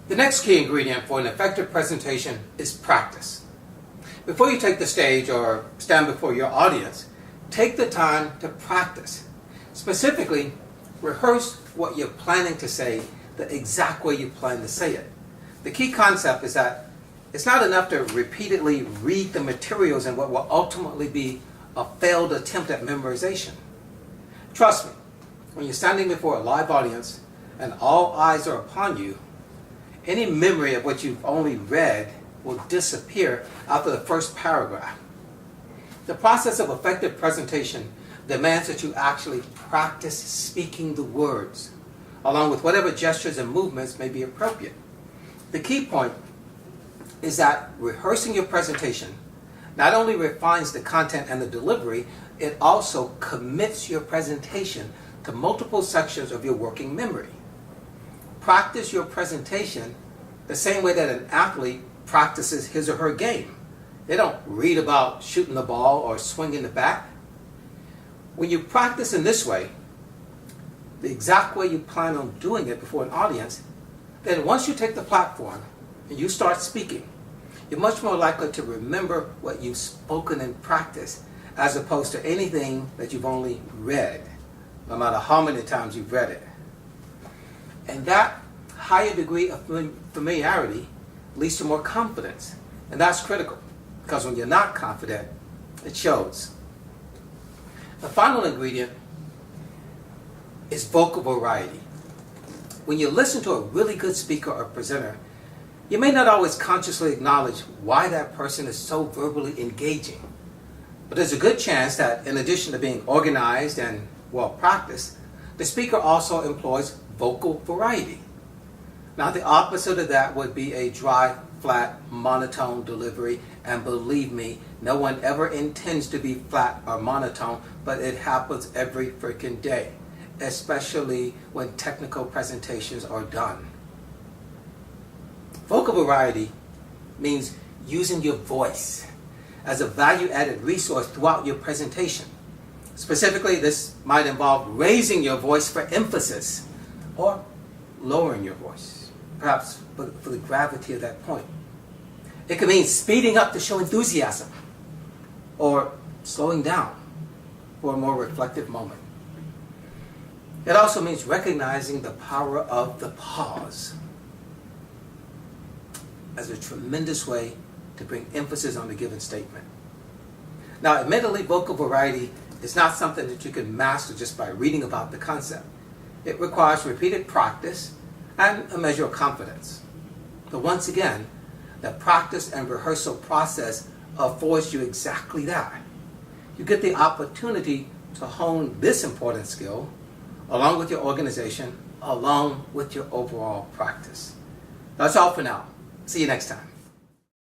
The next key ingredient for an effective presentation is practice. Before you take the stage or stand before your audience, take the time to practice. Specifically, rehearse what you're planning to say the exact way you plan to say it. The key concept is that it's not enough to repeatedly read the materials in what will ultimately be a failed attempt at memorization. Trust me, when you're standing before a live audience and all eyes are upon you, any memory of what you've only read will disappear after the first paragraph. The process of effective presentation demands that you actually practice speaking the words, along with whatever gestures and movements may be appropriate. The key point is that rehearsing your presentation not only refines the content and the delivery, it also commits your presentation to multiple sections of your working memory. Practice your presentation the same way that an athlete practices his or her game. They don't read about shooting the ball or swinging the bat. When you practice in this way, the exact way you plan on doing it before an audience, then once you take the platform and you start speaking, you're much more likely to remember what you've spoken in practice as opposed to anything that you've only read, no matter how many times you've read it. And that higher degree of familiarity leads to more confidence. And that's critical, because when you're not confident, it shows. The final ingredient is vocal variety. When you listen to a really good speaker or presenter, you may not always consciously acknowledge why that person is so verbally engaging. But there's a good chance that in addition to being organized and well practiced, the speaker also employs vocal variety. Now the opposite of that would be a dry, flat, monotone delivery, and believe me, no one ever intends to be flat or monotone, but it happens every freaking day, especially when technical presentations are done. Vocal variety means using your voice as a value-added resource throughout your presentation. Specifically, this might involve raising your voice for emphasis or lowering your voice, perhaps for the gravity of that point. It could mean speeding up to show enthusiasm or slowing down for a more reflective moment. It also means recognizing the power of the pause as a tremendous way to bring emphasis on a given statement. Now, admittedly, vocal variety is not something that you can master just by reading about the concept. It requires repeated practice and a measure of confidence. But once again, the practice and rehearsal process affords you exactly that. You get the opportunity to hone this important skill along with your organization, along with your overall practice. That's all for now. See you next time.